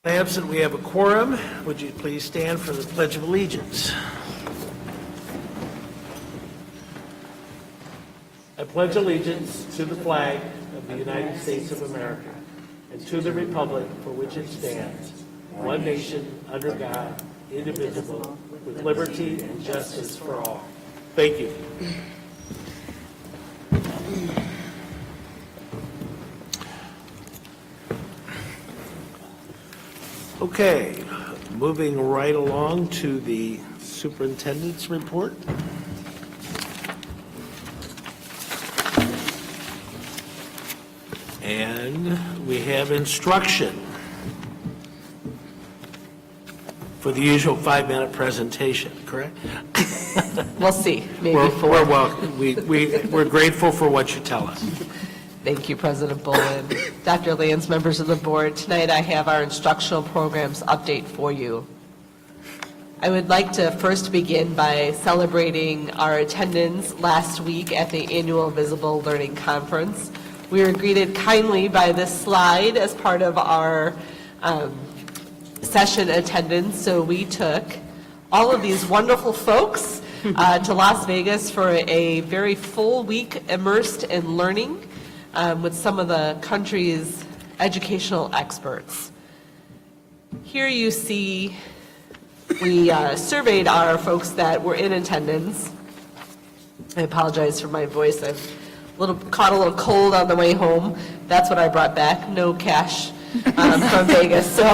Absent, we have a quorum. Would you please stand for the Pledge of Allegiance? I pledge allegiance to the flag of the United States of America and to the republic for which it stands, one nation, under God, indivisible, with liberty and justice for all. Thank you. Okay, moving right along to the superintendent's report. And we have instruction for the usual 5-minute presentation, correct? We'll see, maybe We're welcome. We're grateful for what you tell us. Thank you, President Bolin. Dr. Lanz, members of the board, tonight I have our instructional programs update for you. I would like to first begin by celebrating our attendance last week at the annual Visible Learning Conference. We were greeted kindly by this slide as part of our session attendance, so we took all of these wonderful folks to Las Vegas for a very full week immersed in learning with some of the country's educational experts. Here you see we surveyed our folks that were in attendance. I apologize for my voice. I've caught a little cold on the way home. That's what I brought back, no cash from Vegas. So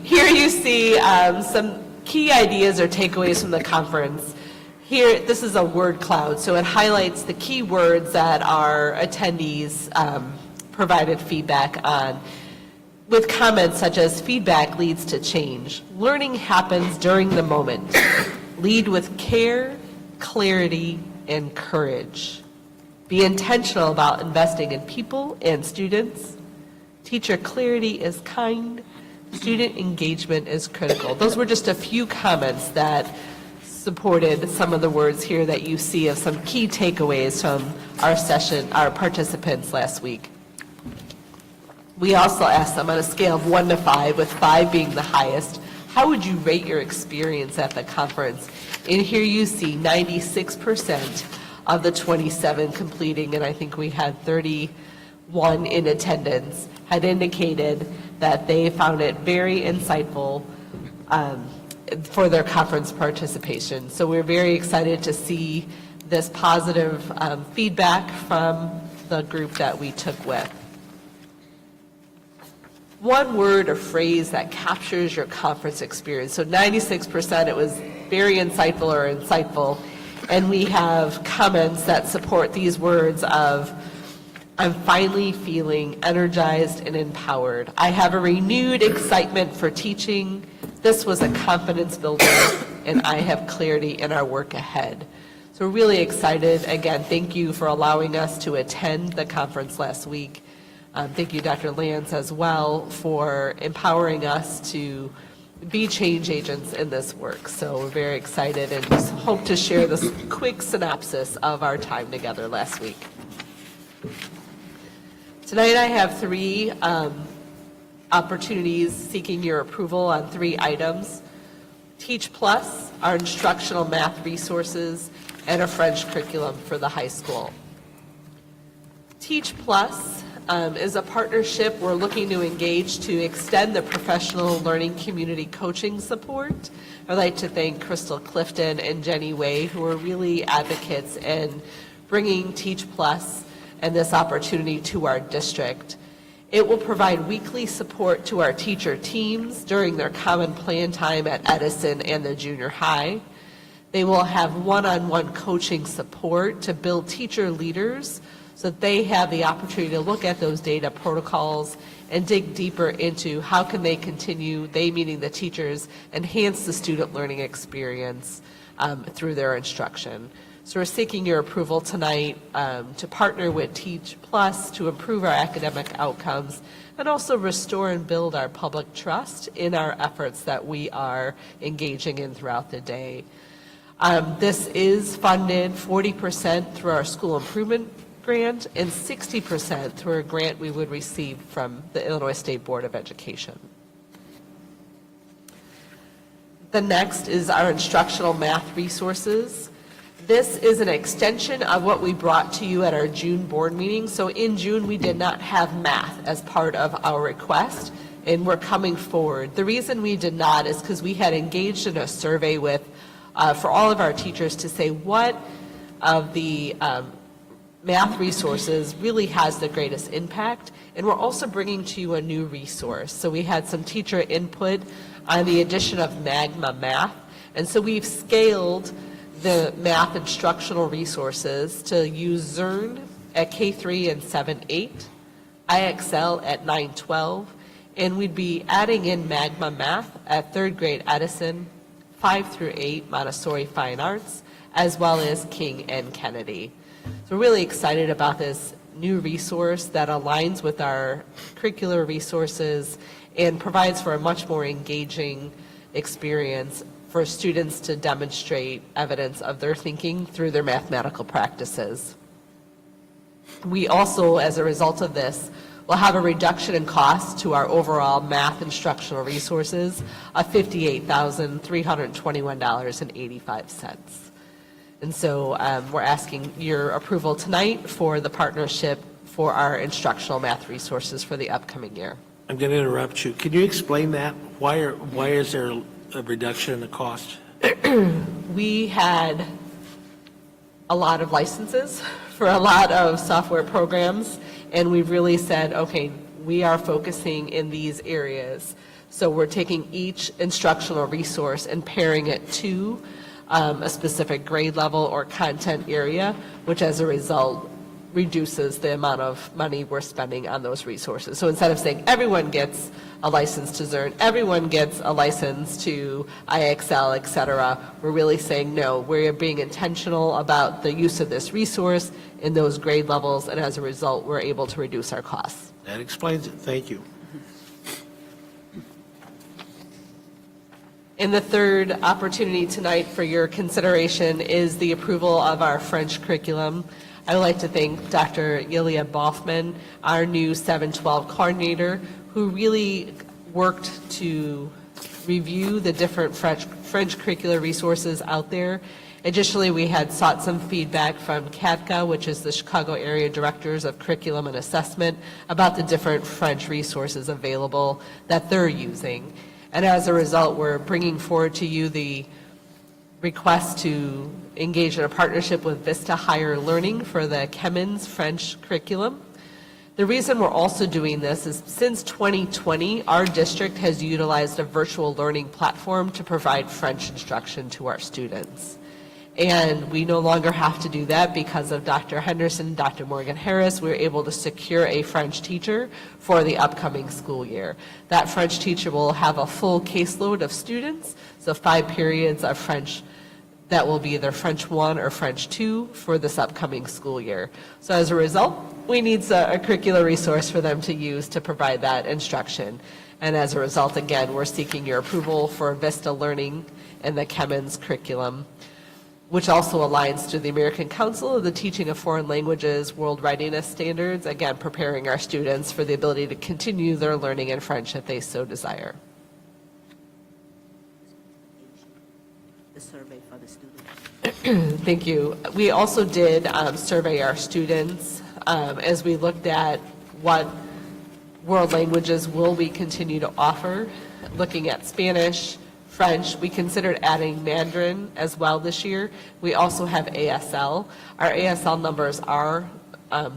here you see some key ideas or takeaways from the conference. Here, this is a word cloud, so it highlights the key words that our attendees provided feedback on, with comments such as feedback leads to change. Learning happens during the moment. Lead with care, clarity, and courage. Be intentional about investing in people and students. Teacher clarity is kind. Student engagement is critical. Those were just a few comments that supported some of the words here that you see of some key takeaways from our session, our participants last week. We also asked them on a scale of 1 to 5, with 5 being the highest, how would you rate your experience at the conference? And here you see 96% of the 27 completing, and I think we had 31 in attendance, had indicated that they found it very insightful for their conference participation. So we're very excited to see this positive feedback from the group that we took with. One word or phrase that captures your conference experience. So 96%, it was very insightful or insightful. And we have comments that support these words of, I'm finally feeling energized and empowered. I have a renewed excitement for teaching. This was a confidence builder, and I have clarity in our work ahead. So we're really excited. Again, thank you for allowing us to attend the conference last week. Thank you, Dr. Lanz, as well, for empowering us to be change agents in this work. So we're very excited and just hope to share this quick synopsis of our time together last week. Tonight I have 3 opportunities seeking your approval on 3 items. Teach Plus, our instructional math resources, and a French curriculum for the high school. Teach Plus is a partnership we're looking to engage to extend the professional learning community coaching support. I'd like to thank Crystal Clifton and Jenny Way, who are really advocates in bringing Teach Plus and this opportunity to our district. It will provide weekly support to our teacher teams during their common plan time at Edison and the junior high. They will have one-on-one coaching support to build teacher leaders so that they have the opportunity to look at those data protocols and dig deeper into how can they continue, they meaning the teachers, enhance the student learning experience through their instruction. So we're seeking your approval tonight to partner with Teach Plus to improve our academic outcomes and also restore and build our public trust in our efforts that we are engaging in throughout the day. This is funded 40% through our school improvement grant and 60% through a grant we would receive from the Illinois State Board of Education. The next is our instructional math resources. This is an extension of what we brought to you at our June board meeting. So in June, we did not have math as part of our request, and we're coming forward. The reason we did not is because we had engaged in a survey with, for all of our teachers to say what of the math resources really has the greatest impact. And we're also bringing to you a new resource. So we had some teacher input on the addition of Magma Math. And so we've scaled the math instructional resources to use Zern at K3 and 7-8, IXL at 9-12, and we'd be adding in Magma Math at 3rd grade Edison, 5 through 8 Montessori Fine Arts, as well as King and Kennedy. So we're really excited about this new resource that aligns with our curricular resources and provides for a much more engaging experience for students to demonstrate evidence of their thinking through their mathematical practices. We also, as a result of this, will have a reduction in cost to our overall math instructional resources of $58,321.85. And so we're asking your approval tonight for the partnership for our instructional math resources for the upcoming year. I'm going to interrupt you. Can you explain that? Why is there a reduction in the cost? We had a lot of licenses for a lot of software programs, and we've really said, okay, we are focusing in these areas. So we're taking each instructional resource and pairing it to a specific grade level or content area, which as a result reduces the amount of money we're spending on those resources. So instead of saying everyone gets a license to Zern, everyone gets a license to IXL, et cetera, we're really saying no, we're being intentional about the use of this resource in those grade levels, and as a result, we're able to reduce our costs. That explains it. Thank you. And the third opportunity tonight for your consideration is the approval of our French curriculum. I would like to thank Dr. Yulia Boffman, our new 712 coordinator, who really worked to review the different French curricular resources out there. Additionally, we had sought some feedback from CATCA, which is the Chicago Area Directors of Curriculum and Assessment, about the different French resources available that they're using. And as a result, we're bringing forward to you the request to engage in a partnership with Vista Higher Learning for the Kemmins French curriculum. The reason we're also doing this is since 2020, our district has utilized a virtual learning platform to provide French instruction to our students. And we no longer have to do that because of Dr. Henderson and Dr. Morgan Harris. We're able to secure a French teacher for the upcoming school year. That French teacher will have a full caseload of students, so 5 periods of French that will be either French 1 or French 2 for this upcoming school year. So as a result, we need a curricular resource for them to use to provide that instruction. And as a result, again, we're seeking your approval for Vista Learning and the Kemmins curriculum, which also aligns to the American Council of the Teaching of Foreign Languages World Readiness Standards, again, preparing our students for the ability to continue their learning in French if they so desire. The survey for the students. Thank you. We also did survey our students as we looked at what world languages will we continue to offer, looking at Spanish, French. We considered adding Mandarin as well this year. We also have ASL. Our ASL numbers are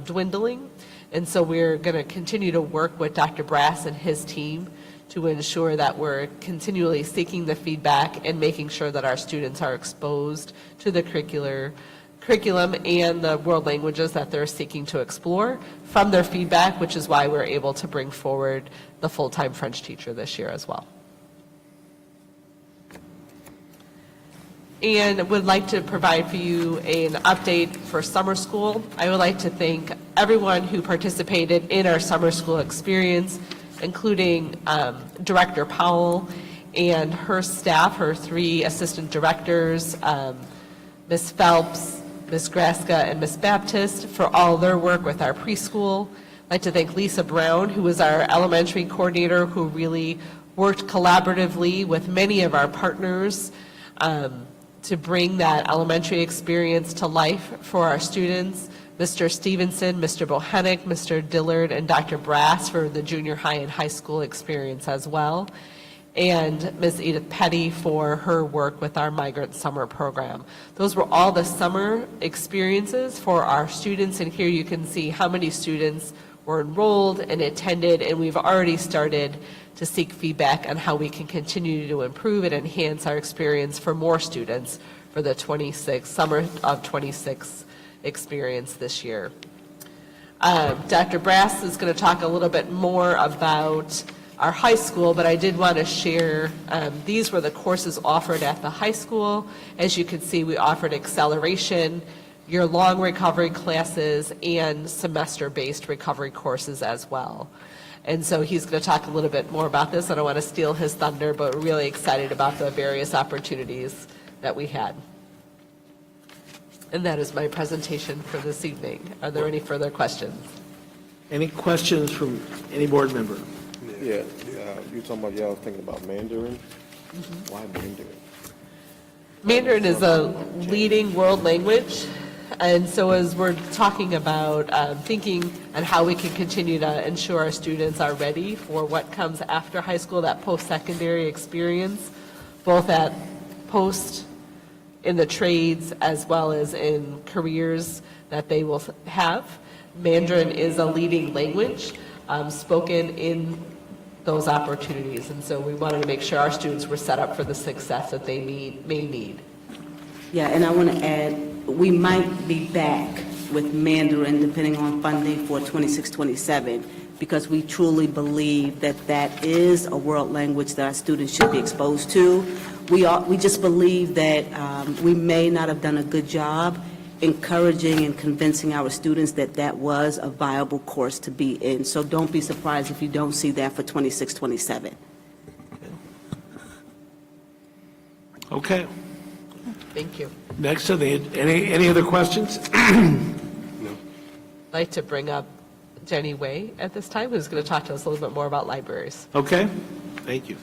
dwindling, and so we're going to continue to work with Dr. Brass and his team to ensure that we're continually seeking the feedback and making sure that our students are exposed to the curriculum and the world languages that they're seeking to explore from their feedback, which is why we're able to bring forward the full-time French teacher this year as well. And would like to provide for you an update for summer school. I would like to thank everyone who participated in our summer school experience, including Director Powell and her staff, her 3 assistant directors, Ms. Phelps, Ms. Graska, and Ms. Baptist, for all their work with our preschool. I'd like to thank Lisa Brown, who was our elementary coordinator, who really worked collaboratively with many of our partners to bring that elementary experience to life for our students. Mr. Stevenson, Mr. Bohenik, Mr. Dillard, and Dr. Brass for the junior high and high school experience as well, and Ms. Edith Petty for her work with our Migrant Summer Program. Those were all the summer experiences for our students, and here you can see how many students were enrolled and attended, and we've already started to seek feedback on how we can continue to improve and enhance our experience for more students for the summer of 26 experience this year. Dr. Brass is going to talk a little bit more about our high school, but I did want to share, these were the courses offered at the high school. As you can see, we offered acceleration, year-long recovery classes, and semester-based recovery courses as well. And so he's going to talk a little bit more about this. I don't want to steal his thunder, but we're really excited about the various opportunities that we had. And that is my presentation for this evening. Are there any further questions? Any questions from any board member? Yeah, you talking about y'all thinking about Mandarin? Why Mandarin? Mandarin is a leading world language, and so as we're talking about thinking on how we can continue to ensure our students are ready for what comes after high school, that post-secondary experience, both at post in the trades as well as in careers that they will have. Mandarin is a leading language spoken in those opportunities, and so we wanted to make sure our students were set up for the success that they may need. Yeah, and I want to add, we might be back with Mandarin depending on funding for 26-27, because we truly believe that that is a world language that our students should be exposed to. We just believe that we may not have done a good job encouraging and convincing our students that that was a viable course to be in. So don't be surprised if you don't see that for 26-27. Okay. Thank you. Next, any other questions? I'd like to bring up Jenny Way at this time, who's going to talk to us a little bit more about libraries. Okay, thank you.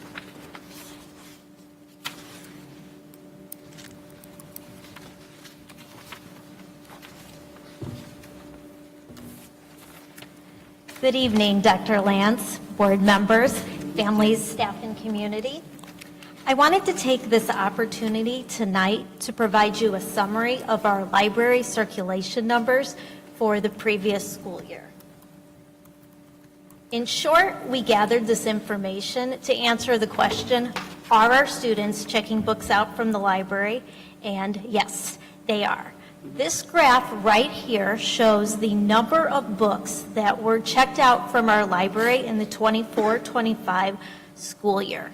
Good evening, Dr. Lance, board members, families, staff, and community. I wanted to take this opportunity tonight to provide you a summary of our library circulation numbers for the previous school year. In short, we gathered this information to answer the question, are our students checking books out from the library? And yes, they are. This graph right here shows the number of books that were checked out from our library in the 24-25 school year.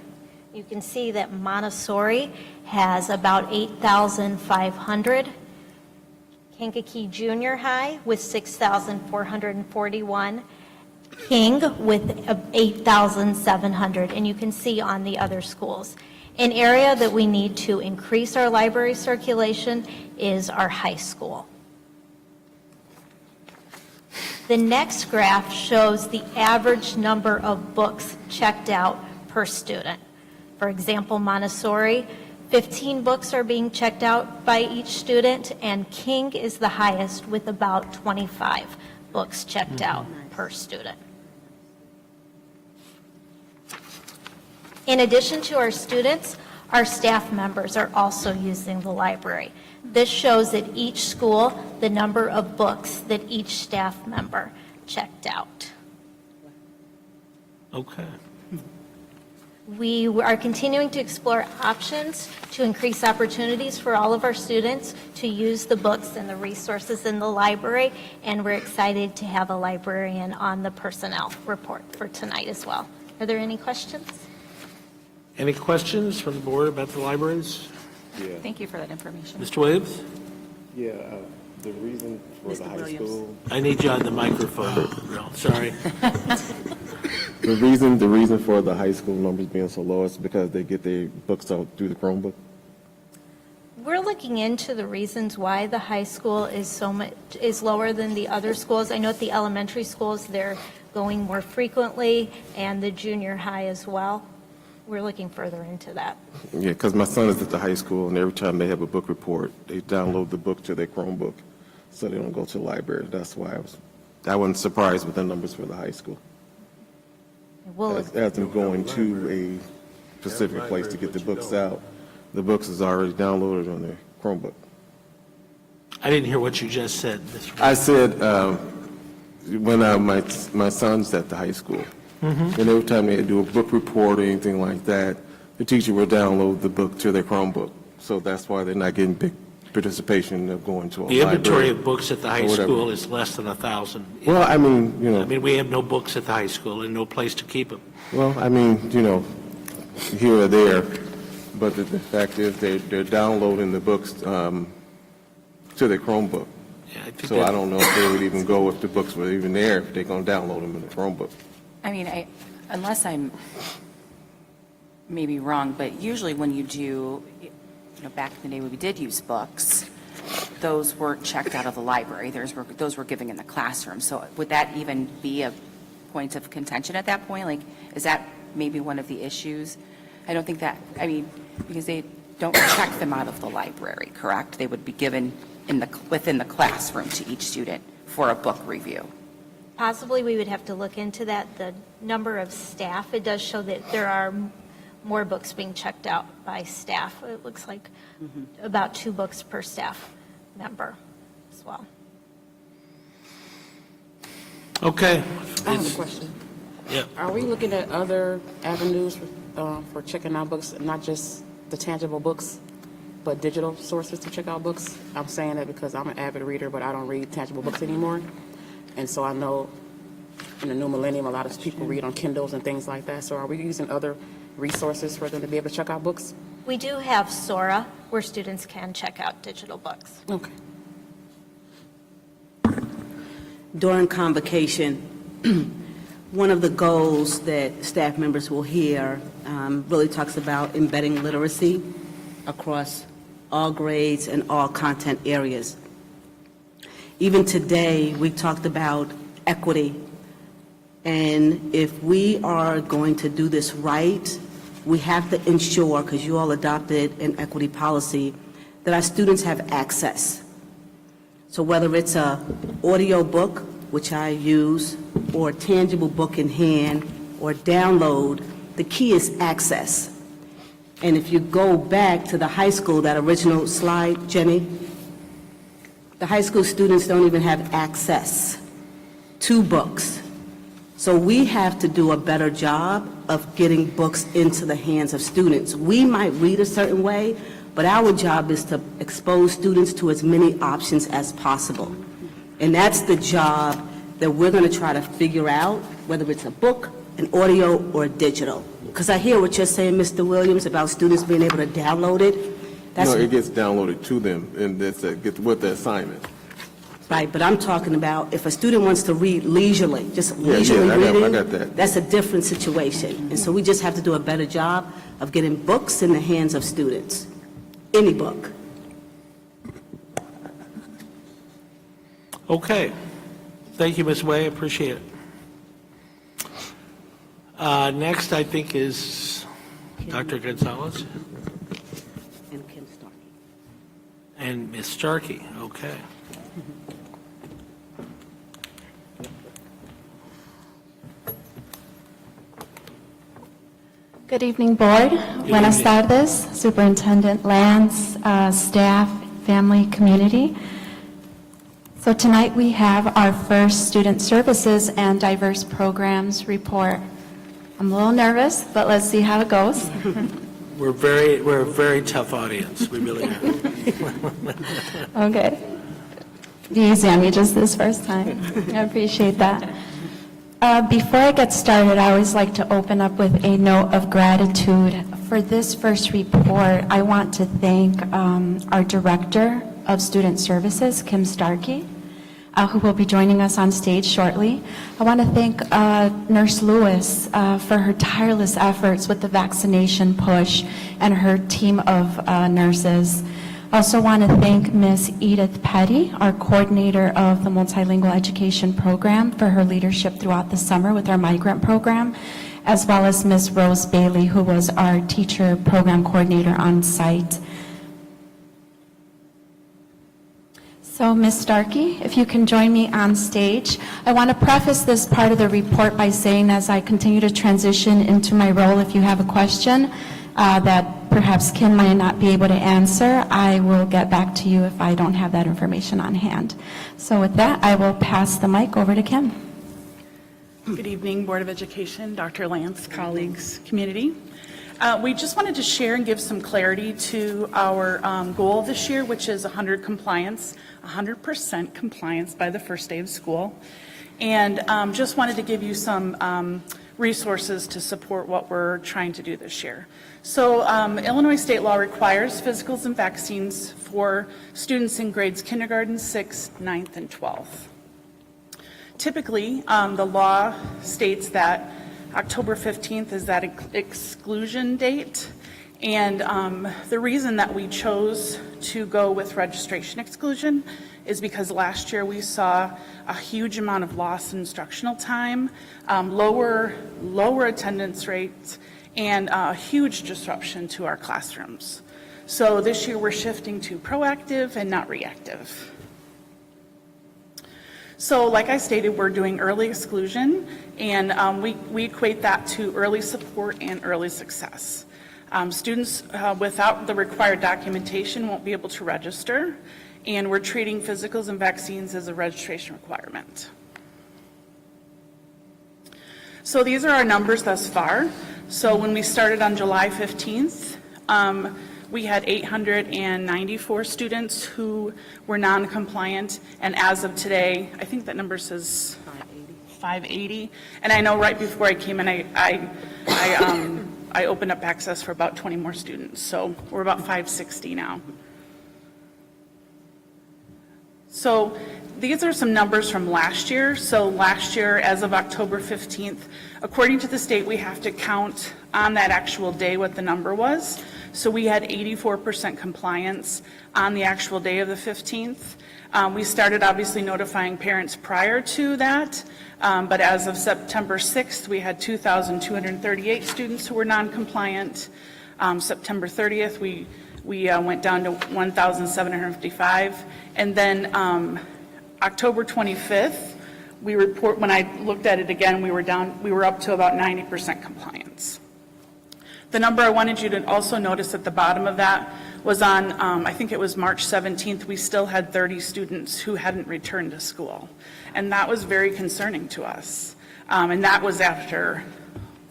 You can see that Montessori has about 8,500, Kankakee Junior High with 6,441, King with 8,700, and you can see on the other schools. An area that we need to increase our library circulation is our high school. The next graph shows the average number of books checked out per student. For example, Montessori, 15 books are being checked out by each student, and King is the highest with about 25 books checked out per student. In addition to our students, our staff members are also using the library. This shows at each school the number of books that each staff member checked out. Okay. We are continuing to explore options to increase opportunities for all of our students to use the books and the resources in the library, and we're excited to have a librarian on the personnel report for tonight as well. Are there any questions? Any questions from the board about the libraries? Yeah, Thank you for that information. Mr. Williams? yeah, the reason for the Mr. high Williams. school, I need you on the microphone. No, sorry. the reason for the high school numbers being so low is because they get their books out through the Chromebook. We're looking into the reasons why the high school is lower than the other schools. I know at the elementary schools, they're going more frequently, and the junior high as well. we're looking further into that. Yeah, because my son is at the high school, and every time they have a book report, they download the book to their Chromebook, so they don't go to the library. That's why I wasn't surprised with the numbers for the high school. We'll, As them going to a specific place to get the books out, the books is already downloaded on their Chromebook. I didn't hear what you just said, Mr. I said, when my son's at the high school, and every time they do a book report or anything like that, the teacher will download the book to their Chromebook. So that's why they're not getting big participation of going to a The library. inventory of books at the high or whatever. school is less than 1,000. Well, I mean, I mean, we have no books at the high school and no place to keep them. well, I mean, here or there, but the fact is they're downloading the books to their Chromebook. Yeah, I think So I don't know if they would even go if the books were even there, if they're going to download them in the Chromebook. I mean, unless I'm maybe wrong, but usually when you do, back in the day when we did use books, those weren't checked out of the library. Those were given in the classroom. So would that even be a point of contention at that point? Like, is that maybe one of the issues? I don't think that, because they don't check them out of the library, correct? They would be given within the classroom to each student for a book review. possibly we would have to look into that. The number of staff, it does show that there are more books being checked out by staff. It looks like about 2 books per staff member as well. Okay. I have a question. Yeah. Are we looking at other avenues for checking out books, not just the tangible books, but digital sources to check out books? I'm saying that because I'm an avid reader, but I don't read tangible books anymore. And so I know in the new millennium, a lot of people read on Kindles and things like that. So are we using other resources for them to be able to check out books? We do have Sora, where students can check out digital books. Okay. During convocation, one of the goals that staff members will hear really talks about embedding literacy across all grades and all content areas. Even today, we talked about equity. And if we are going to do this right, we have to ensure, because you all adopted an equity policy, that our students have access. So whether it's a audio book, which I use, or a tangible book in hand, or download, the key is access. And if you go back to the high school, that original slide, Jenny, the high school students don't even have access to books. So we have to do a better job of getting books into the hands of students. We might read a certain way, but our job is to expose students to as many options as possible. And that's the job that we're going to try to figure out, whether it's a book, an audio, or digital. Because I hear what you're saying, Mr. Williams, about students being able to download it. That's No, it gets downloaded to them, and that's get with the assignment. right, but I'm talking about if a student wants to read leisurely, just Yeah, leisurely I got reading, that. that's a different situation. And so we just have to do a better job of getting books in the hands of students. Any book. Okay. Thank you, Ms. Way. Appreciate it. Next, I think, is Dr. Gonzalez And Kim Starkey. and Ms. Starkey. Okay. Good evening, Board. Buenas tardes, Superintendent Lance, staff, family, community. So tonight we have our first Student Services and Diverse Programs report. I'm a little nervous, but let's see how it goes. We're a very tough audience. We really are. Okay. Be easy on me just this first time. I appreciate that. Before I get started, I always like to open up with a note of gratitude. For this first report, I want to thank our Director of Student Services, Kim Starkey, who will be joining us on stage shortly. I want to thank Nurse Lewis for her tireless efforts with the vaccination push and her team of nurses. I also want to thank Ms. Edith Petty, our coordinator of the Multilingual Education Program, for her leadership throughout the summer with our migrant program. as well as Ms. Rose Bailey, who was our teacher program coordinator on site. So, Ms. Starkey, if you can join me on stage. I want to preface this part of the report by saying, as I continue to transition into my role, if you have a question that perhaps Kim might not be able to answer, I will get back to you if I don't have that information on hand. So with that, I will pass the mic over to Kim. Good evening, Board of Education, Dr. Lance, colleagues, community. We just wanted to share and give some clarity to our goal this year, which is 100% compliance by the first day of school. And just wanted to give you some resources to support what we're trying to do this year. So Illinois state law requires physicals and vaccines for students in grades kindergarten, 6th, 9th, and 12th. Typically, the law states that October 15th is that exclusion date, and the reason that we chose to go with registration exclusion is because last year we saw a huge amount of lost instructional time, lower attendance rates, and a huge disruption to our classrooms. So this year we're shifting to proactive and not reactive. So like I stated, we're doing early exclusion, and we equate that to early support and early success. Students without the required documentation won't be able to register, and we're treating physicals and vaccines as a registration requirement. So these are our numbers thus far. So when we started on July 15th, we had 894 students who were non-compliant, and as of today, I think that number says 580. And I know right before I came in, I opened up access for about 20 more students, so we're about 560 now. So these are some numbers from last year. So last year, as of October 15th, according to the state, we have to count on that actual day what the number was. So we had 84% compliance on the actual day of the 15th. We started obviously notifying parents prior to that, but as of September 6th, we had 2,238 students who were non-compliant. September 30th, we went down to 1,755, and then October 25th, when I looked at it again, we were up to about 90% compliance. The number I wanted you to also notice at the bottom of that was on, I think it was March 17th, we still had 30 students who hadn't returned to school. And that was very concerning to us. And that was after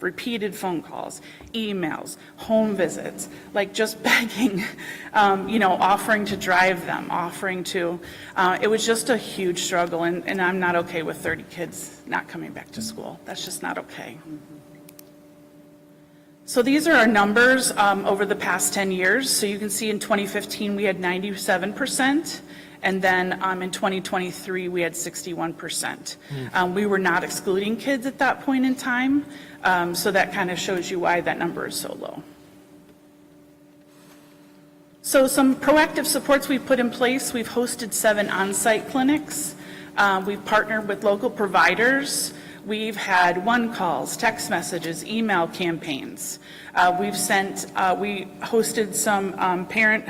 repeated phone calls, emails, home visits, like just begging, offering to drive them, it was just a huge struggle, and I'm not okay with 30 kids not coming back to school. That's just not okay. So these are our numbers over the past 10 years. So you can see in 2015 we had 97%, and then in 2023 we had 61%. We were not excluding kids at that point in time, so that kind of shows you why that number is so low. So some proactive supports we've put in place. We've hosted 7 on-site clinics. We've partnered with local providers. We've had one-calls, text messages, email campaigns. We hosted some parent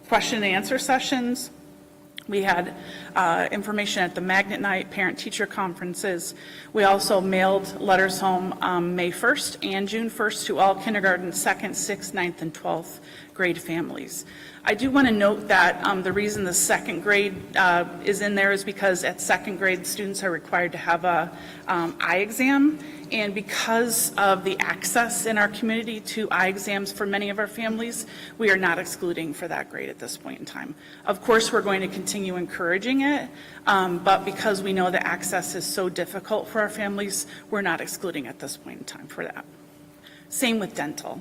question and answer sessions. We had information at the Magnet Night, parent-teacher conferences. We also mailed letters home May 1st and June 1st to all kindergarten, 2nd, 6th, 9th, and 12th grade families. I do want to note that the reason the second grade is in there is because at second grade, students are required to have a eye exam, and because of the access in our community to eye exams for many of our families, we are not excluding for that grade at this point in time. Of course, we're going to continue encouraging it, but because we know the access is so difficult for our families, we're not excluding at this point in time for that. Same with dental.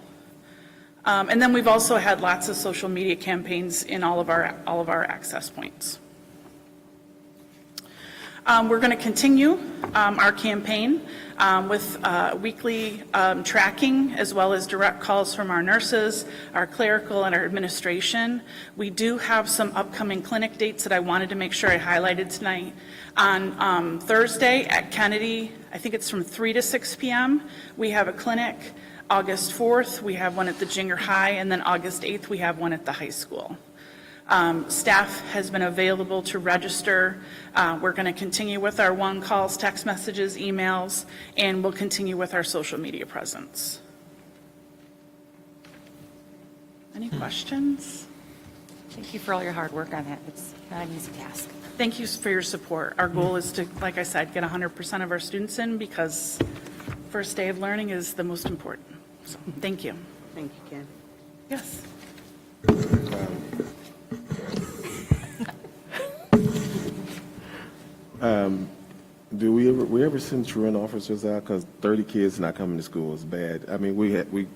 And then we've also had lots of social media campaigns in all of our access points. We're going to continue our campaign with weekly tracking, as well as direct calls from our nurses, our clerical, and our administration. We do have some upcoming clinic dates that I wanted to make sure I highlighted tonight. On Thursday at Kennedy, I think it's from 3 to 6 p.m., we have a clinic. August 4th, we have one at the Junior High, and then August 8th, we have one at the high school. Staff has been available to register. We're going to continue with our one calls, text messages, emails, and we'll continue with our social media presence. Any questions? Thank you for all your hard work on that. It's not an easy task. Thank you for your support. Our goal is to, like I said, get 100% of our students in, because first day of learning is the most important. So, thank you. Thank you, Ken. Yes. Do we ever send truant officers out? Because 30 kids not coming to school is bad. I mean, we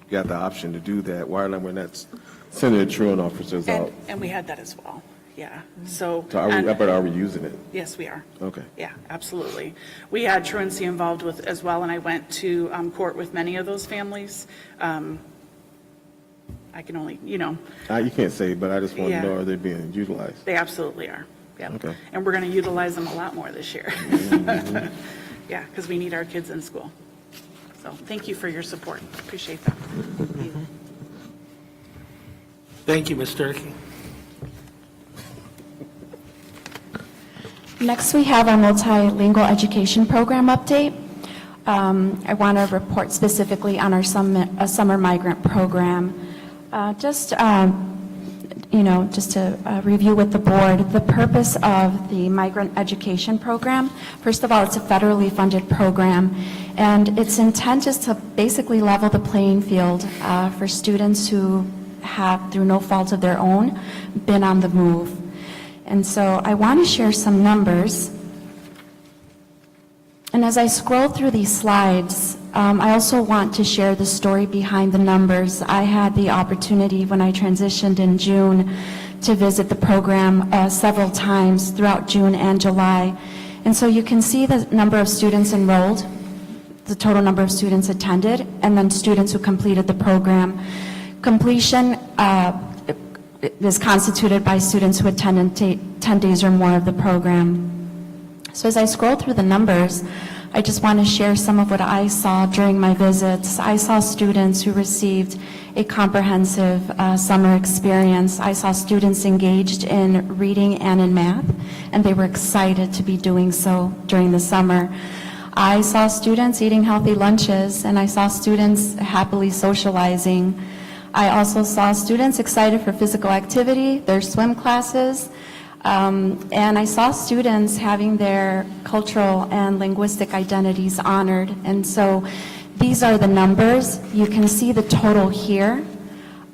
got the option to do that. Why are we not sending truant officers out? And we had that as well. Yeah. So. Are we using it? Yes, we are. Okay. Yeah, absolutely. We had truancy involved with as well, and I went to court with many of those families. I can only, You can't say, but I just want Yeah. to know, are they being utilized? They absolutely are. Yeah. Okay. And we're going to utilize them a lot more this year. Yeah, because we need our kids in school. So thank you for your support. Appreciate that. Thank you, Ms. Durkee. Next, we have our multilingual education program update. I want to report specifically on our summer migrant program. Just to review with the board, the purpose of the migrant education program, first of all, it's a federally funded program, and its intent is to basically level the playing field for students who have, through no fault of their own, been on the move. And so I want to share some numbers. And as I scroll through these slides, I also want to share the story behind the numbers. I had the opportunity when I transitioned in June to visit the program several times throughout June and July. And so you can see the number of students enrolled, the total number of students attended, and then students who completed the program. Completion is constituted by students who attended 10 days or more of the program. So as I scroll through the numbers, I just want to share some of what I saw during my visits. I saw students who received a comprehensive summer experience. I saw students engaged in reading and in math, and they were excited to be doing so during the summer. I saw students eating healthy lunches, and I saw students happily socializing. I also saw students excited for physical activity, their swim classes, and I saw students having their cultural and linguistic identities honored. And so these are the numbers. You can see the total here,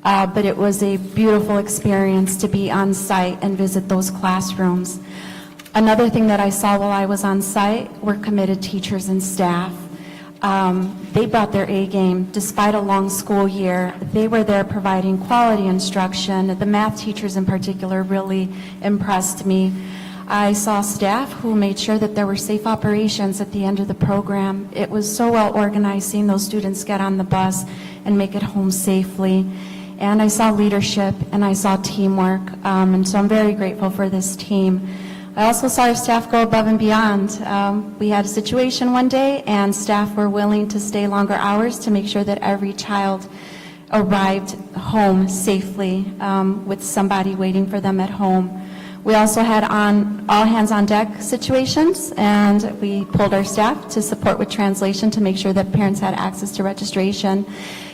but it was a beautiful experience to be on site and visit those classrooms. Another thing that I saw while I was on site were committed teachers and staff. They brought their A game. Despite a long school year, they were there providing quality instruction. The math teachers in particular really impressed me. I saw staff who made sure that there were safe operations at the end of the program. It was so well organized seeing those students get on the bus and make it home safely. And I saw leadership and I saw teamwork, and so I'm very grateful for this team. I also saw our staff go above and beyond. We had a situation one day, and staff were willing to stay longer hours to make sure that every child arrived home safely with somebody waiting for them at home. We also had all hands on deck situations, and we pulled our staff to support with translation to make sure that parents had access to registration.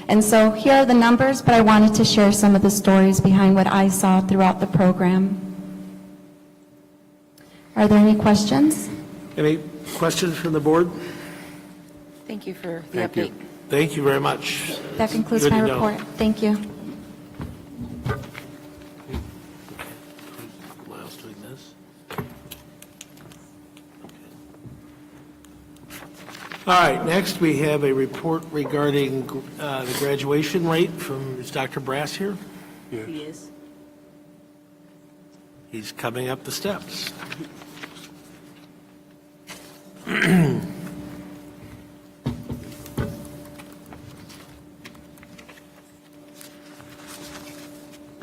And so here are the numbers, but I wanted to share some of the stories behind what I saw throughout the program. Are there any questions? Any questions from the board? Thank you for the Thank update. you. Thank you very much. That concludes Good my to know. report. Thank you. Miles doing this. All right, next we have a report regarding the graduation rate from, is Dr. Brass here? He is. He's coming up the steps.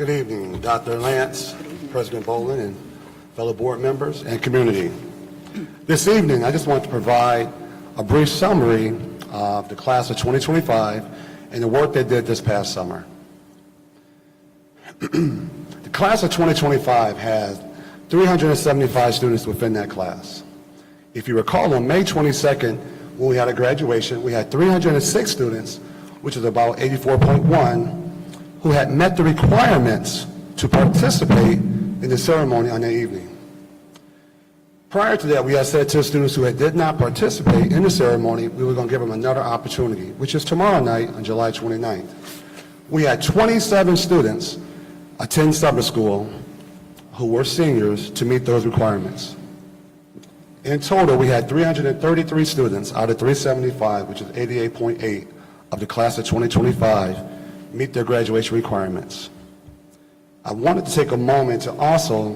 Good evening, Dr. Lance, President Bolin, and fellow board members and community. This evening, I just want to provide a brief summary of the class of 2025 and the work they did this past summer. The class of 2025 has 375 students within that class. If you recall, on May 22nd, when we had a graduation, we had 306 students, which is about 84.1, who had met the requirements to participate in the ceremony on that evening. Prior to that, we had said to students who did not participate in the ceremony, we were going to give them another opportunity, which is tomorrow night on July 29th. We had 27 students attend summer school who were seniors to meet those requirements. In total, we had 333 students out of 375, which is 88.8 of the class of 2025, meet their graduation requirements. I wanted to take a moment to also,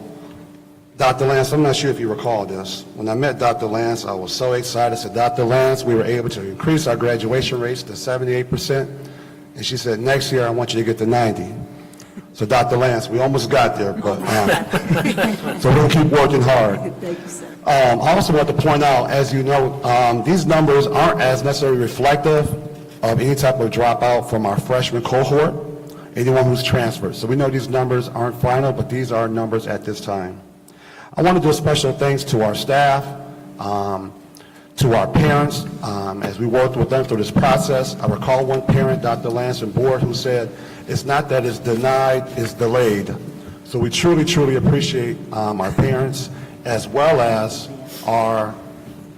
Dr. Lance, I'm not sure if you recall this. When I met Dr. Lance, I was so excited. I said, Dr. Lance, we were able to increase our graduation rates to 78%. And she said, next year, I want you to get to 90. So Dr. Lance, we almost got there, but so we'll keep working hard. Thank you, sir. I also want to point out, as you know, these numbers aren't as necessarily reflective of any type of dropout from our freshman cohort, anyone who's transferred. So we know these numbers aren't final, but these are numbers at this time. I want to do a special thanks to our staff, to our parents, as we worked with them through this process. I recall one parent, Dr. Lance and board, who said, it's not that it's denied, it's delayed. So we truly, truly appreciate our parents as well as our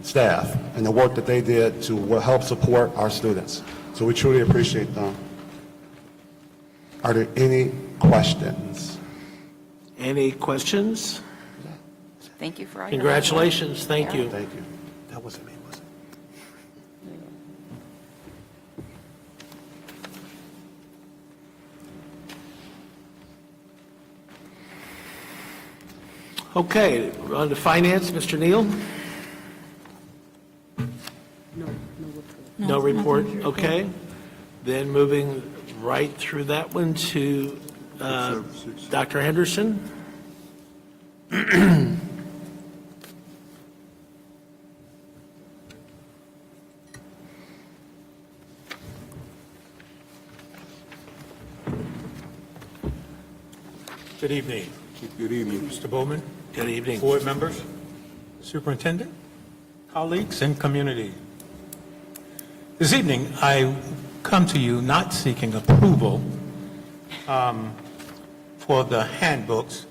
staff and the work that they did to help support our students. So we truly appreciate them. Are there any questions? Any questions? Thank you for all your Congratulations, thank you. Thank you. That wasn't me, was it? Okay, we're on to finance, Mr. Neal? No report, okay. Then moving right through that one to Dr. Henderson. Good evening. Good evening. Mr. Bowman, Good evening. board members, superintendent, colleagues, and community. This evening, I come to you not seeking approval for the handbooks,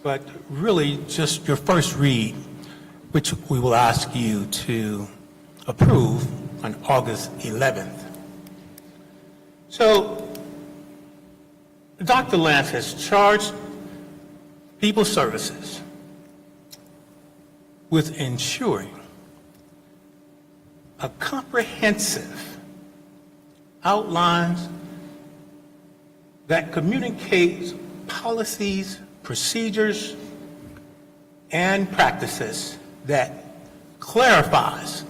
but really just your first read, which we will ask you to approve on August 11th. So, Dr. Lance has charged People Services with ensuring a comprehensive outlines that communicates policies, procedures, and practices that clarifies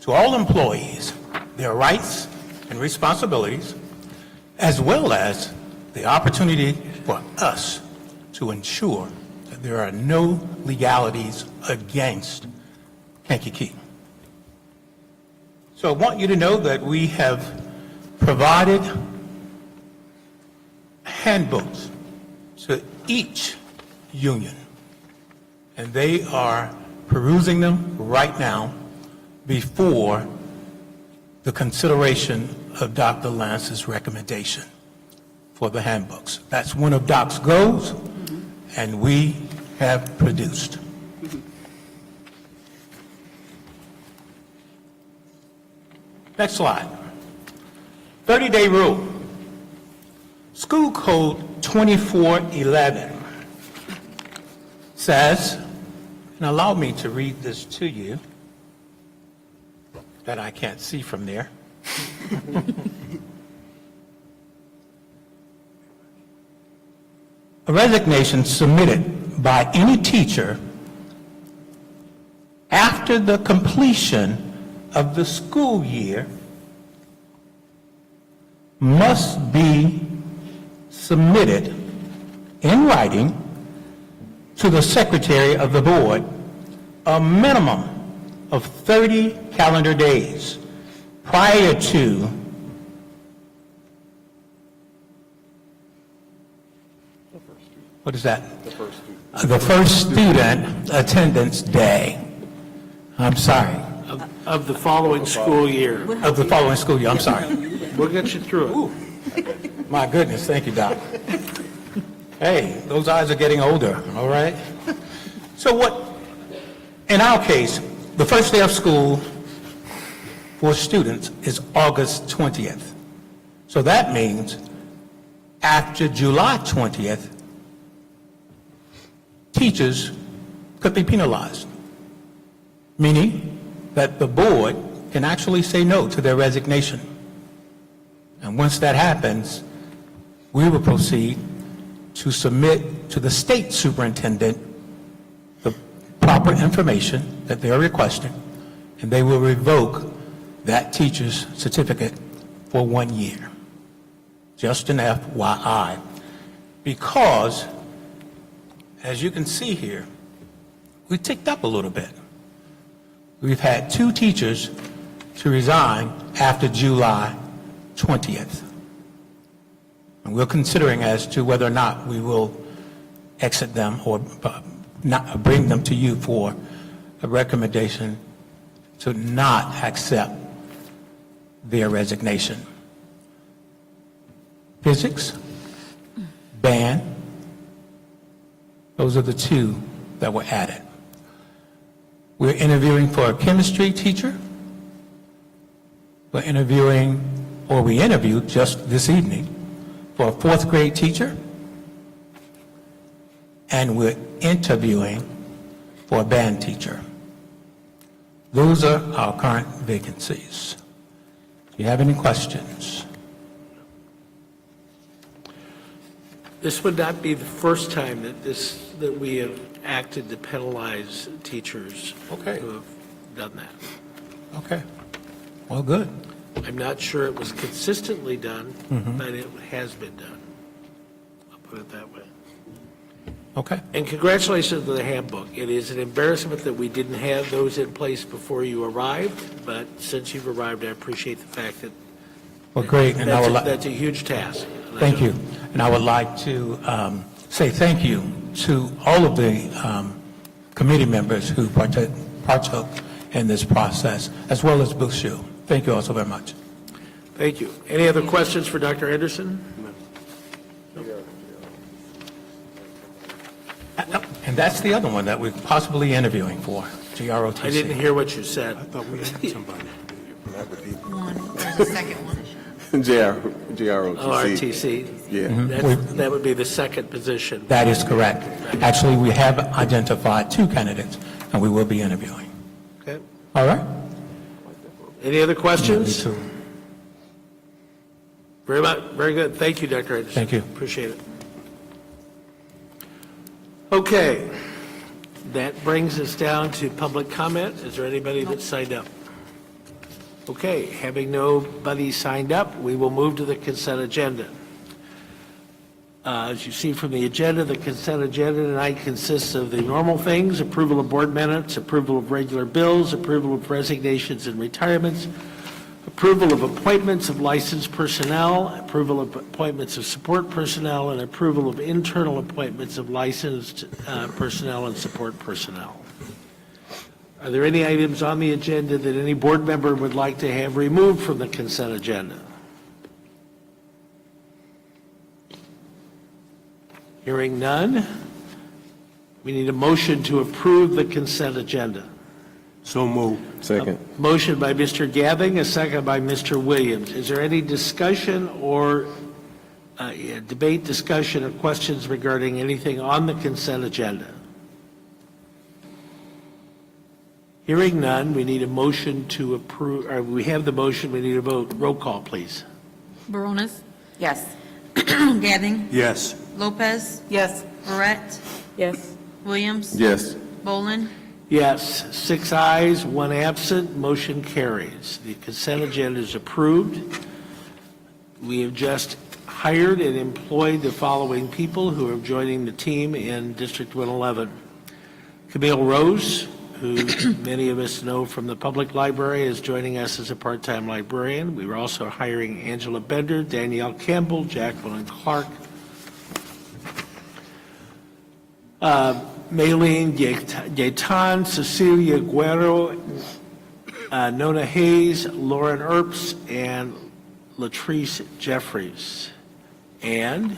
to all employees their rights and responsibilities, as well as the opportunity for us to ensure that there are no legalities against Kankakee. So I want you to know that we have provided handbooks to each union, and they are perusing them right now before the consideration of Dr. Lance's recommendation for the handbooks. That's one of Doc's goals, and we have produced. Next slide. 30-day rule. School Code 2411 says, and allow me to read this to you, that I can't see from there. A resignation submitted by any teacher after the completion of the school year must be submitted in writing to the secretary of the board a minimum of 30 calendar days prior to what is that? The first student attendance day. I'm sorry. Of the following school year. Of the following school year, I'm sorry. We'll get you through it. My goodness, thank you, Doc. Hey, those eyes are getting older, all right? So what, in our case, the first day of school for students is August 20th. So that means after July 20th, teachers could be penalized, meaning that the board can actually say no to their resignation. And once that happens, we will proceed to submit to the state superintendent the proper information that they are requesting, and they will revoke that teacher's certificate for 1 year. Just an FYI. Because, as you can see here, we ticked up a little bit. We've had 2 teachers to resign after July 20th. And we're considering as to whether or not we will exit them or not bring them to you for a recommendation to not accept their resignation. Physics, band, those are the 2 that were added. We're interviewing for a chemistry teacher. We're interviewing, or we interviewed just this evening, for a 4th grade teacher. And we're interviewing for a band teacher. Those are our current vacancies. Do you have any questions? This would not be the first time that we have acted to penalize teachers Okay. who have done that. Okay. Well, good. I'm not sure it was consistently done, but it has been done. I'll put it that way. Okay. And congratulations to the handbook. It is an embarrassment that we didn't have those in place before you arrived, but since you've arrived, I appreciate the fact that Well, great. And I would like. that's a huge task. Thank you. And I would like to say thank you to all of the committee members who partook in this process, as well as Booth Shoe. Thank you all so very much. Thank you. Any other questions for Dr. Anderson? And that's the other one that we're possibly interviewing for, GROTC. I didn't hear what you said. JROTC. Oh, RTC. Yeah. That would be the second position. That is correct. Actually, we have identified 2 candidates, and we will be interviewing. Okay. All right? Any other Me questions? too. Very good. Thank you, Dr. Anderson. Thank you. Appreciate it. Okay. That brings us down to public comment. Is there anybody that signed up? Okay, having nobody signed up, we will move to the consent agenda. As you see from the agenda, the consent agenda tonight consists of the normal things: approval of board minutes, approval of regular bills, approval of resignations and retirements, approval of appointments of licensed personnel, approval of appointments of support personnel, and approval of internal appointments of licensed personnel and support personnel. Are there any items on the agenda that any board member would like to have removed from the consent agenda? Hearing none, we need a motion to approve the consent agenda. So moved. Second. Motion by Mr. Gathing, a second by Mr. Williams. Is there any discussion or debate, discussion, or questions regarding anything on the consent agenda? Hearing none, we need a motion to approve, or we have the motion, we need a vote. Roll call, please. Baronis, Yes. Gadding, Yes. Lopez, Yes. Barrett, Yes. Williams, Yes. Bolin, Yes, 6 ayes, 1 absent, motion carries. The consent agenda is approved. We have just hired and employed the following people who are joining the team in District 111. Camille Rose, who many of us know from the public library, is joining us as a part-time librarian. We were also hiring Angela Bender, Danielle Campbell, Jacqueline Clark, Maylene Gaetan, Cecilia Guerrero, Nona Hayes, Lauren Earps, and Latrice Jeffries. And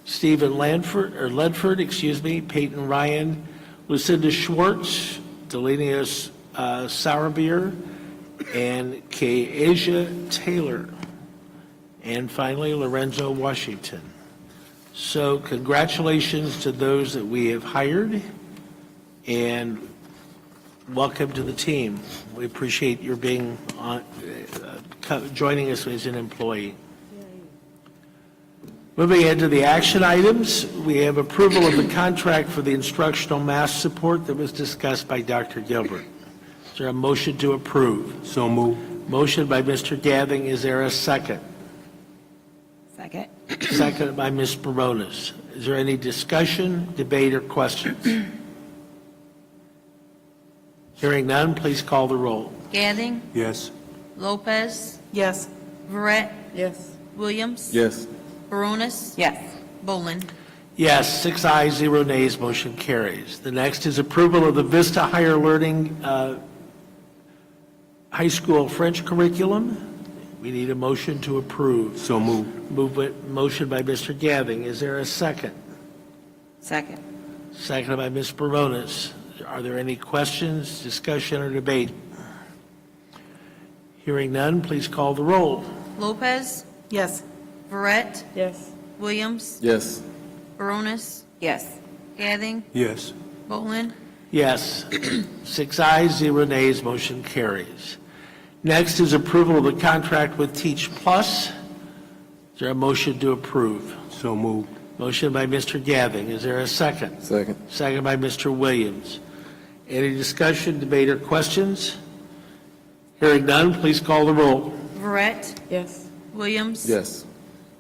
Stephen Ledford, Peyton Ryan, Lucinda Schwartz, Delenius Sauerbier, and Kasia Taylor. And finally, Lorenzo Washington. So congratulations to those that we have hired, and welcome to the team. We appreciate your being on, joining us as an employee. Moving into the action items, we have approval of the contract for the instructional math support that was discussed by Dr. Gilbert. Is there a motion to approve? So moved. Motion by Mr. Gathing. Is there a second? Second. Seconded by Ms. Baronis. Is there any discussion, debate, or questions? Hearing none, please call the roll. Gadding, Yes. Lopez, Yes. Verret, Yes. Williams. Yes. Baronis. Yes. Bolin. Yes, 6 ayes, 0 nays, motion carries. The next is approval of the Vista Higher Learning High School French curriculum. We need a motion to approve. So moved. Motion by Mr. Gathing. Is there a second? Second. Seconded by Ms. Baronis. Are there any questions, discussion, or debate? Hearing none, please call the roll. Lopez, Yes. Verret, Yes. Williams, Yes. Baronis, Yes. Gadding, Yes. Bolin. Yes. 6 ayes, 0 nays, motion carries. Next is approval of the contract with Teach Plus. Is there a motion to approve? So moved. Motion by Mr. Gathing. Is there a second? Second. Second by Mr. Williams. Any discussion, debate, or questions? Hearing none, please call the roll. Verret, Yes. Williams. Yes.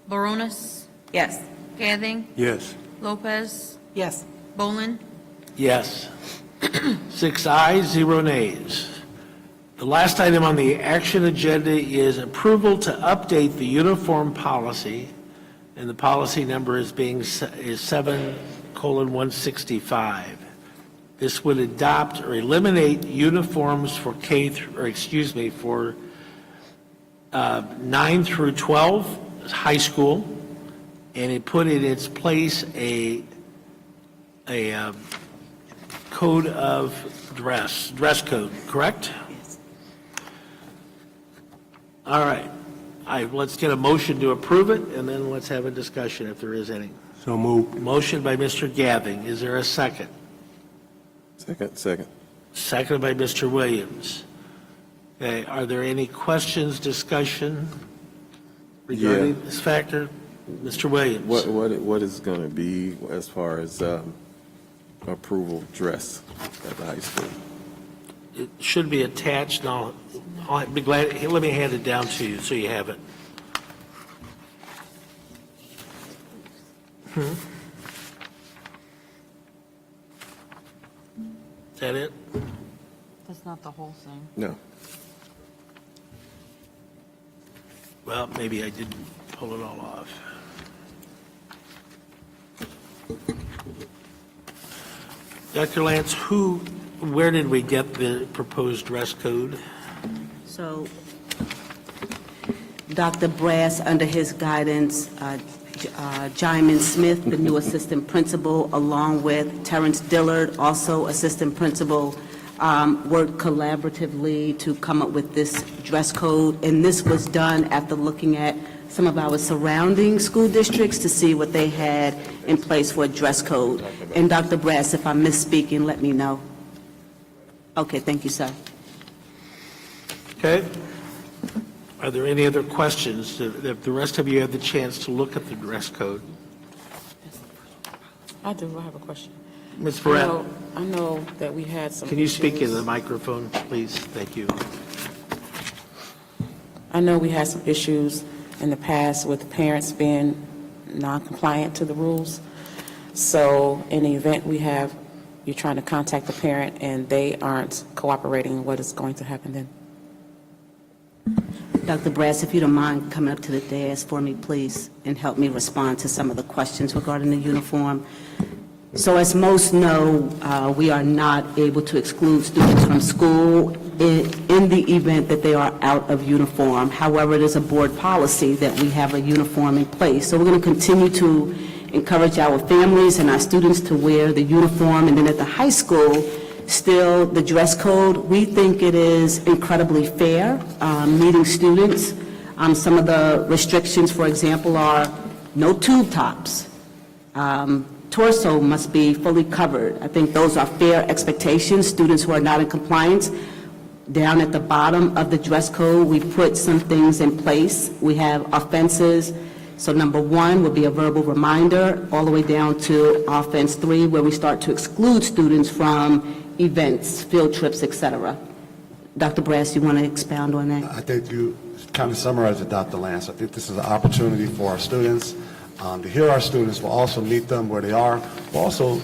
Baronis, Yes. Gadding, Yes. Lopez, Yes. Bolin. Yes. 6 ayes, 0 nays. The last item on the action agenda is approval to update the uniform policy, and the policy number is 7:165. This would adopt or eliminate uniforms for for 9 through 12 high school, and it put in its place a code of dress code, correct? All right. Let's get a motion to approve it, and then let's have a discussion if there is any. So moved. Motion by Mr. Gathing. Is there a second? Second. Seconded by Mr. Williams. Okay, are there any questions, discussion regarding this factor? Mr. Williams? What is going to be as far as approval dress at the high school? It should be attached, and I'll be glad, let me hand it down to you so you have it. Is that it? That's not the whole thing. No. Well, maybe I didn't pull it all off. Dr. Lance, where did we get the proposed dress code? So Dr. Brass, under his guidance, Jaimin Smith, the new assistant principal, along with Terrence Dillard, also assistant principal, worked collaboratively to come up with this dress code. And this was done after looking at some of our surrounding school districts to see what they had in place for a dress code. And Dr. Brass, if I'm misspeaking, let me know. Okay, thank you, sir. Okay. Are there any other questions? If the rest of you have the chance to look at the dress code. I do. I have a question. Ms. Barrett, I know that we had some can you speak into the issues. microphone, please? Thank you. I know we had some issues in the past with parents being non-compliant to the rules. So in the event you're trying to contact the parent and they aren't cooperating, what is going to happen then? Dr. Brass, if you don't mind coming up to the dais for me, please, and help me respond to some of the questions regarding the uniform. So as most know, we are not able to exclude students from school in the event that they are out of uniform. However, it is a board policy that we have a uniform in place. So we're going to continue to encourage our families and our students to wear the uniform. And then at the high school, still the dress code, we think it is incredibly fair, meeting students. Some of the restrictions, for example, are no tube tops. Torso must be fully covered. I think those are fair expectations. Students who are not in compliance, down at the bottom of the dress code, we put some things in place. We have offenses. So number 1 would be a verbal reminder, all the way down to offense 3, where we start to exclude students from events, field trips, et cetera. Dr. Brass, you want to expound on that? I think you kind of summarized it, Dr. Lance. I think this is an opportunity for our students to hear our students. We'll also meet them where they are. We'll also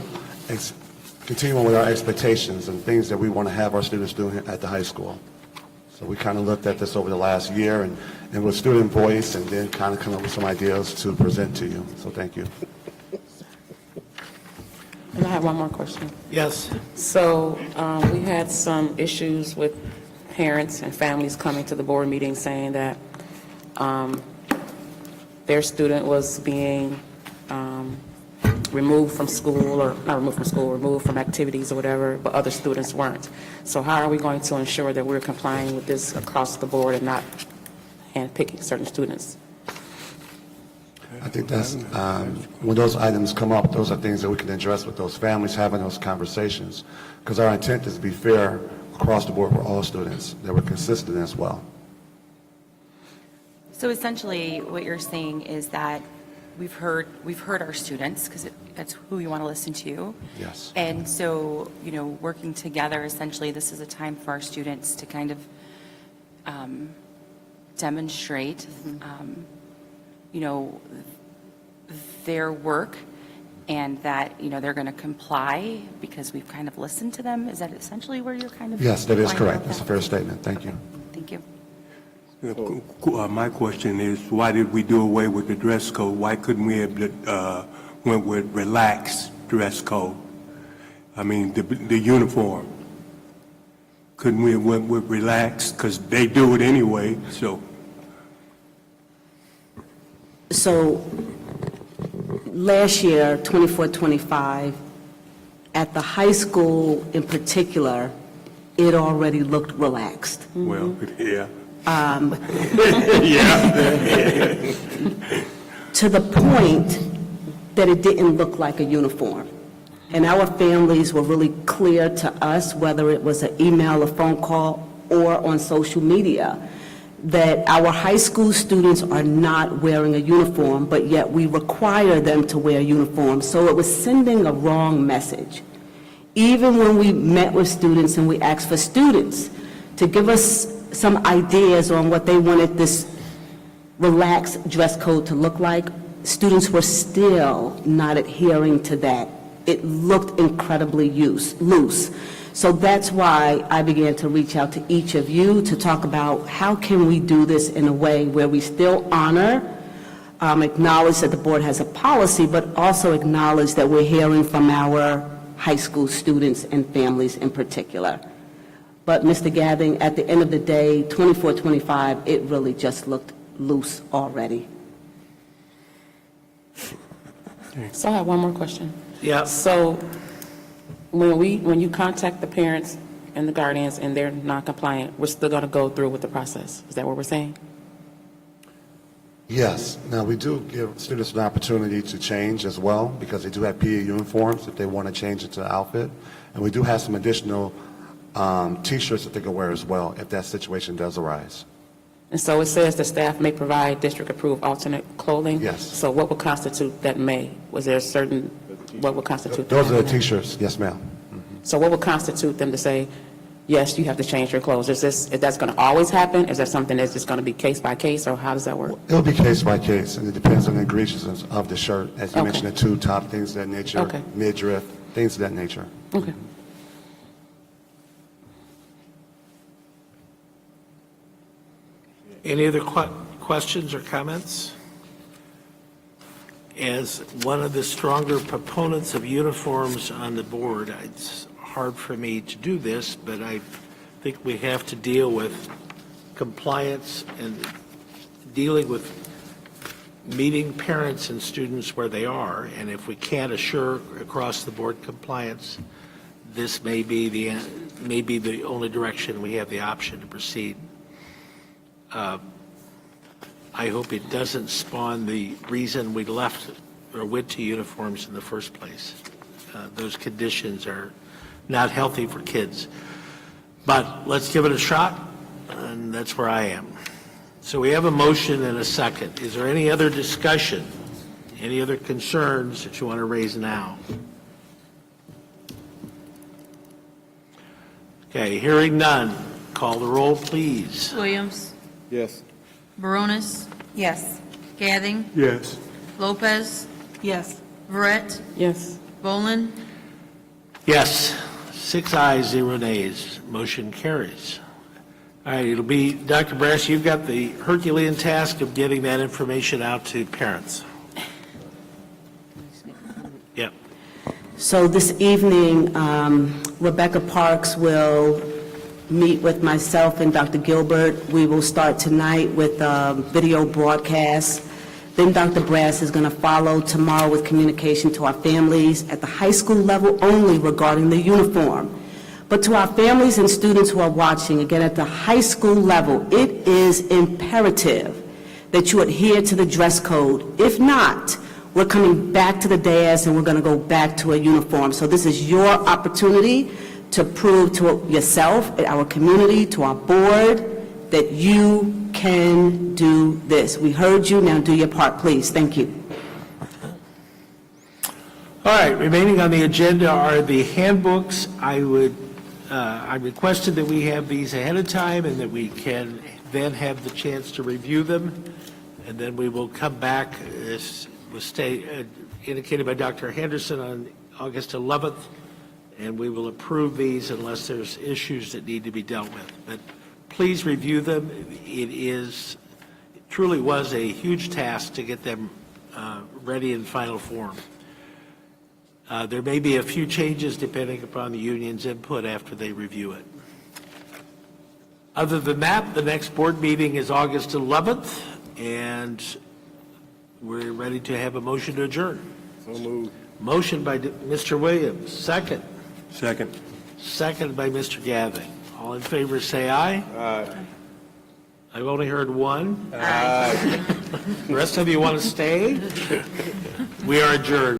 continue on with our expectations and things that we want to have our students doing at the high school. So we kind of looked at this over the last year and with student voice, and then kind of come up with some ideas to present to you. So thank you. And I have one more question. Yes. So we had some issues with parents and families coming to the board meeting saying that their student was being removed from school, or not removed from school, removed from activities or whatever, but other students weren't. So how are we going to ensure that we're complying with this across the board and not handpicking certain students? I think that's, when those items come up, those are things that we can address with those families, having those conversations. Because our intent is to be fair across the board for all students, that we're consistent as well. So essentially, what you're saying is that we've heard our students, because that's who we want to listen to. Yes. And so, working together, essentially, this is a time for our students to kind of demonstrate, their work, and that, they're going to comply because we've kind of listened to them. Is that essentially where you're kind of? Yes, that is implying correct. about That's a that? fair statement. Thank you. Thank you. My question is, why did we do away with the dress code? Why couldn't we have went with relaxed dress code? I mean, the uniform. Couldn't we have went with relaxed? Because they do it anyway, so. So last year, 24-25, at the high school in particular, it already looked relaxed. Well, yeah. To the point that it didn't look like a uniform. And our families were really clear to us, whether it was an email, a phone call, or on social media, that our high school students are not wearing a uniform, but yet we require them to wear uniforms. So it was sending a wrong message. Even when we met with students and we asked for students to give us some ideas on what they wanted this relaxed dress code to look like, students were still not adhering to that. It looked incredibly loose. So that's why I began to reach out to each of you to talk about how can we do this in a way where we still honor, acknowledge that the board has a policy, but also acknowledge that we're hearing from our high school students and families in particular. But Mr. Gathing, at the end of the day, 24-25, it really just looked loose already. So I have one more question. Yeah. So when you contact the parents and the guardians and they're non-compliant, we're still going to go through with the process. Is that what we're saying? Yes. Now, we do give students an opportunity to change as well, because they do have PE uniforms if they want to change into the outfit. And we do have some additional T-shirts that they can wear as well if that situation does arise. And so it says the staff may provide district-approved alternate clothing? Yes. So what would constitute that may? Was there a certain, what would constitute that? Those are the T-shirts. Yes, ma'am. So what would constitute them to say, yes, you have to change your clothes. Is that's going to always happen? Is that something that's just going to be case by case, or how does that work? It'll be case by case, and it depends on the ingredients of the shirt. As you Okay. mentioned, the tube top, things of that nature, Okay. midriff, things of that nature. Okay. Any other questions or comments? As one of the stronger proponents of uniforms on the board, it's hard for me to do this, but I think we have to deal with compliance and dealing with meeting parents and students where they are, and if we can't assure across-the-board compliance, this may be the only direction we have the option to proceed. I hope it doesn't spawn the reason we left or went to uniforms in the first place. Those conditions are not healthy for kids. But let's give it a shot, and that's where I am. So we have a motion and a second. Is there any other discussion? Any other concerns that you want to raise now? Okay, hearing none. Call the roll, please. Williams. Yes. Baronis. Yes. Gathing. Yes. Lopez. Yes. Verret. Yes. Bolin. Yes, 6 ayes, 0 nays. Motion carries. All right, it'll be, Dr. Brass, you've got the Herculean task of getting that information out to parents. Yep. So this evening, Rebecca Parks will meet with myself and Dr. Gilbert. We will start tonight with a video broadcast. Then Dr. Brass is going to follow tomorrow with communication to our families at the high school level only regarding the uniform. But to our families and students who are watching, again, at the high school level, it is imperative that you adhere to the dress code. If not, we're coming back to the dais and we're going to go back to a uniform. So this is your opportunity to prove to yourself, our community, to our board, that you can do this. We heard you, now do your part, please. Thank you. All right, remaining on the agenda are the handbooks. I requested that we have these ahead of time and that we can then have the chance to review them, and then we will come back, as was indicated by Dr. Henderson, on August 11th, and we will approve these unless there's issues that need to be dealt with. But please review them. It truly was a huge task to get them ready in final form. There may be a few changes depending upon the union's input after they review it. Other than that, the next board meeting is August 11th, and we're ready to have a motion to adjourn. So moved. Motion by Mr. Williams, second. Second. Second by Mr. Gathing. All in favor, say aye. Aye. I've only heard one. Aye. The rest of you want to stay? We are adjourned.